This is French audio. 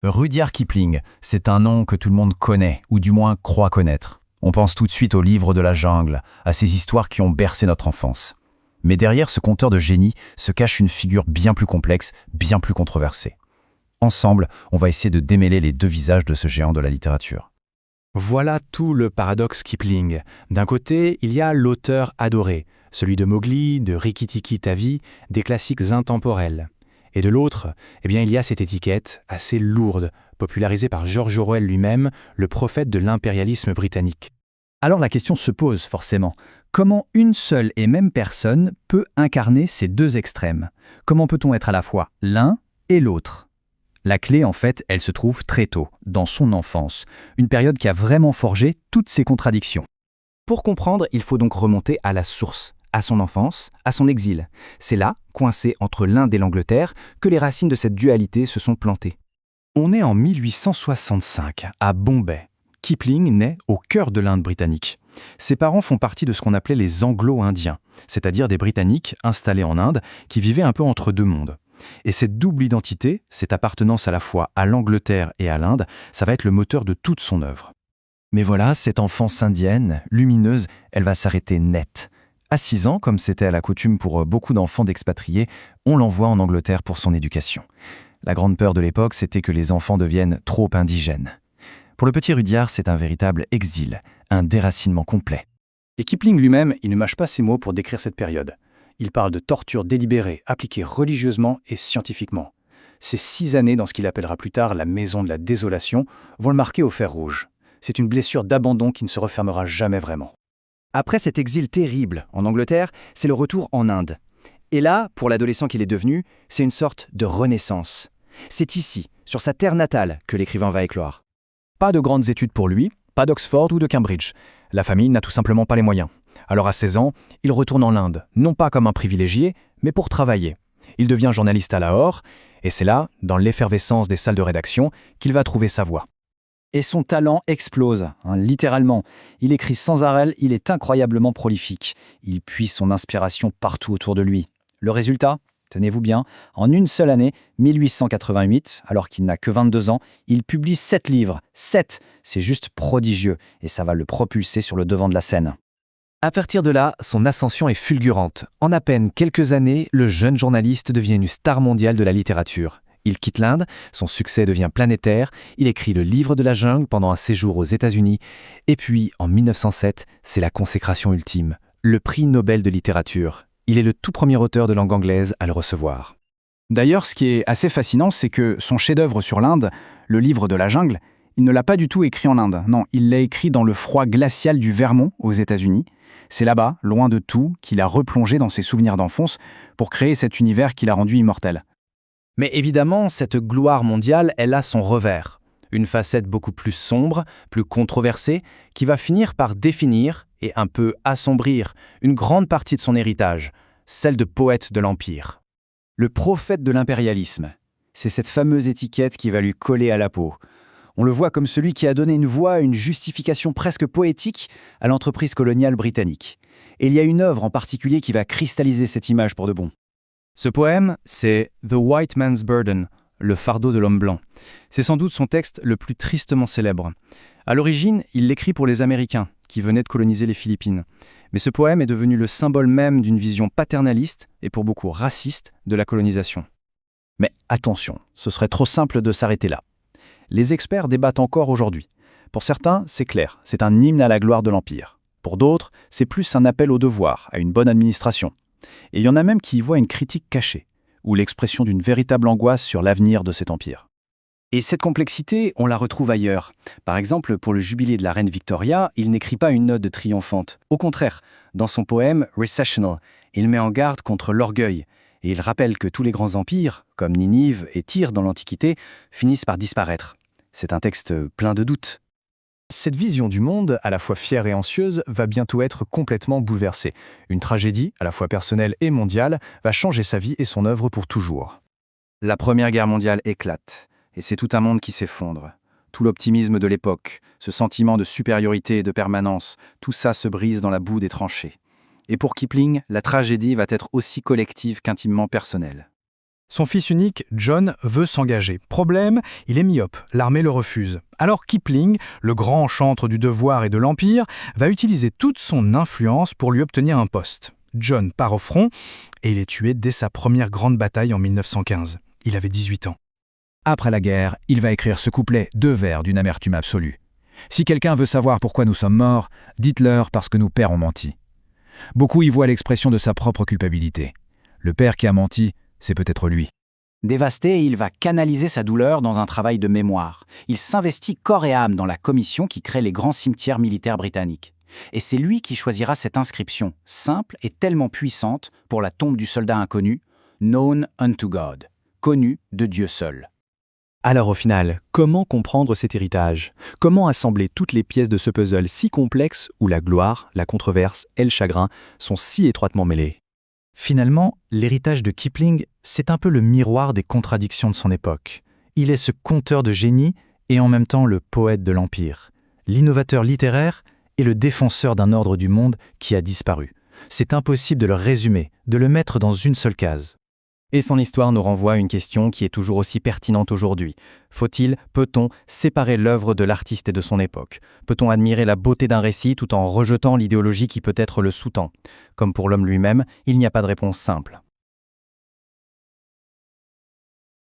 Rudyard Kipling, c'est un nom que tout le monde connaît, ou du moins croit connaître. On pense tout de suite au livre de la jungle, à ces histoires qui ont bercé notre enfance. Mais derrière ce conteur de génie se cache une figure bien plus complexe, bien plus controversée. Ensemble, on va essayer de démêler les deux visages de ce géant de la littérature. Voilà tout le paradoxe Kipling. D'un côté, il y a l'auteur adoré, celui de Mowgli, de Rikki-Tikki Tavi, des classiques intemporels. Et de l'autre, il y a cette étiquette assez lourde, popularisée par George Orwell lui-même, le prophète de l'impérialisme britannique. Alors la question se pose forcément. Comment une seule et même personne peut incarner ces deux extrêmes? Comment peut-on être à la fois l'un et l'autre? La clé, en fait, elle se trouve très tôt, dans son enfance, une période qui a vraiment forgé toutes ces contradictions. Pour comprendre, il faut donc remonter à la source, à son enfance, à son exil. C'est là, coincé entre l'Inde et l'Angleterre, que les racines de cette dualité se sont plantées. On est en 1865, à Bombay. Kipling naît au cœur de l'Inde britannique. Ses parents font partie de ce qu'on appelait les Anglo-Indiens, c'est-à-dire des Britanniques installés en Inde qui vivaient un peu entre deux mondes. Et cette double identité, cette appartenance à la fois à l'Angleterre et à l'Inde, ça va être le moteur de toute son œuvre. Mais voilà, cette enfance indienne, lumineuse, elle va s'arrêter net. À 6 ans, comme c'était à la coutume pour beaucoup d'enfants d'expatriés, on l'envoie en Angleterre pour son éducation. La grande peur de l'époque, c'était que les enfants deviennent trop indigènes. Pour le petit Rudyard, c'est un véritable exil, un déracinement complet. Et Kipling lui-même, il ne mâche pas ses mots pour décrire cette période. Il parle de torture délibérée, appliquée religieusement et scientifiquement. Ces 6 années dans ce qu'il appellera plus tard la maison de la désolation vont le marquer au fer rouge. C'est une blessure d'abandon qui ne se refermera jamais vraiment. Après cet exil terrible en Angleterre, c'est le retour en Inde. Et là, pour l'adolescent qu'il est devenu, c'est une sorte de renaissance. C'est ici, sur sa terre natale, que l'écrivain va éclore. Pas de grandes études pour lui, pas d'Oxford ou de Cambridge. La famille n'a tout simplement pas les moyens. Alors à 16 ans, il retourne en Inde, non pas comme un privilégié, mais pour travailler. Il devient journaliste à Lahore, et c'est là, dans l'effervescence des salles de rédaction, qu'il va trouver sa voie. Et son talent explose, littéralement. Il écrit sans arrêt, il est incroyablement prolifique. Il puise son inspiration partout autour de lui. Le résultat, tenez-vous bien, en une seule année, 1888, alors qu'il n'a que 22 ans, il publie 7 livres. 7! C'est juste prodigieux, et ça va le propulser sur le devant de la scène. À partir de là, son ascension est fulgurante. En à peine quelques années, le jeune journaliste devient une star mondiale de la littérature. Il quitte l'Inde, son succès devient planétaire, il écrit le livre de la jungle pendant un séjour aux États-Unis, et puis, en 1907, c'est la consécration ultime, le prix Nobel de littérature. Il est le tout premier auteur de langue anglaise à le recevoir. D'ailleurs, ce qui est assez fascinant, c'est que son chef-d'œuvre sur l'Inde, le livre de la jungle, il ne l'a pas du tout écrit en Inde. Non, il l'a écrit dans le froid glacial du Vermont, aux États-Unis. C'est là-bas, loin de tout, qu'il a replongé dans ses souvenirs d'enfance pour créer cet univers qu'il a rendu immortel. Mais évidemment, cette gloire mondiale, elle a son revers. Une facette beaucoup plus sombre, plus controversée, qui va finir par définir et un peu assombrir une grande partie de son héritage, celle de poète de l'Empire. Le prophète de l'impérialisme, c'est cette fameuse étiquette qui va lui coller à la peau. On le voit comme celui qui a donné une voix, une justification presque poétique à l'entreprise coloniale britannique. Et il y a une œuvre en particulier qui va cristalliser cette image pour de bon. Ce poème, c'est The White Man's Burden, le fardeau de l'homme blanc. C'est sans doute son texte le plus tristement célèbre. À l'origine, il l'écrit pour les Américains, qui venaient de coloniser les Philippines. Mais ce poème est devenu le symbole même d'une vision paternaliste et pour beaucoup raciste de la colonisation. Mais attention, ce serait trop simple de s'arrêter là. Les experts débattent encore aujourd'hui. Pour certains, c'est clair, c'est un hymne à la gloire de l'Empire. Pour d'autres, c'est plus un appel au devoir, à une bonne administration. Et il y en a même qui y voient une critique cachée, ou l'expression d'une véritable angoisse sur l'avenir de cet empire. Et cette complexité, on la retrouve ailleurs. Par exemple, pour le jubilé de la reine Victoria, il n'écrit pas une ode triomphante. Au contraire, dans son poème « Recessional », il met en garde contre l'orgueil, et il rappelle que tous les grands empires, comme Ninive et Tyr dans l'Antiquité, finissent par disparaître. C'est un texte plein de doutes. Cette vision du monde, à la fois fière et anxieuse, va bientôt être complètement bouleversée. Une tragédie, à la fois personnelle et mondiale, va changer sa vie et son œuvre pour toujours. La Première Guerre mondiale éclate, et c'est tout un monde qui s'effondre. Tout l'optimisme de l'époque, ce sentiment de supériorité et de permanence, tout ça se brise dans la boue des tranchées. Et pour Kipling, la tragédie va être aussi collective qu'intimement personnelle. Son fils unique, John, veut s'engager. Problème, il est myope, l'armée le refuse. Alors Kipling, le grand chantre du devoir et de l'Empire, va utiliser toute son influence pour lui obtenir un poste. John part au front et il est tué dès sa première grande bataille en 1915. Il avait 18 ans. Après la guerre, il va écrire ce couplet, 2 vers d'une amertume absolue. Si quelqu'un veut savoir pourquoi nous sommes morts, dites-leur parce que nos pères ont menti. Beaucoup y voient l'expression de sa propre culpabilité. Le père qui a menti, c'est peut-être lui. Dévasté, il va canaliser sa douleur dans un travail de mémoire. Il s'investit corps et âme dans la commission qui crée les grands cimetières militaires britanniques. Et c'est lui qui choisira cette inscription, simple et tellement puissante pour la tombe du soldat inconnu, « Known unto God », connu de Dieu seul. Alors au final, comment comprendre cet héritage? Comment assembler toutes les pièces de ce puzzle si complexe où la gloire, la controverse et le chagrin sont si étroitement mêlés? Finalement, l'héritage de Kipling, c'est un peu le miroir des contradictions de son époque. Il est ce conteur de génie et en même temps le poète de l'Empire, l'innovateur littéraire et le défenseur d'un ordre du monde qui a disparu. C'est impossible de le résumer, de le mettre dans une seule case. Et son histoire nous renvoie à une question qui est toujours aussi pertinente aujourd'hui. Peut-on séparer l'œuvre de l'artiste et de son époque? Peut-on admirer la beauté d'un récit tout en rejetant l'idéologie qui peut être le sous-tend? Comme pour l'homme lui-même, il n'y a pas de réponse simple.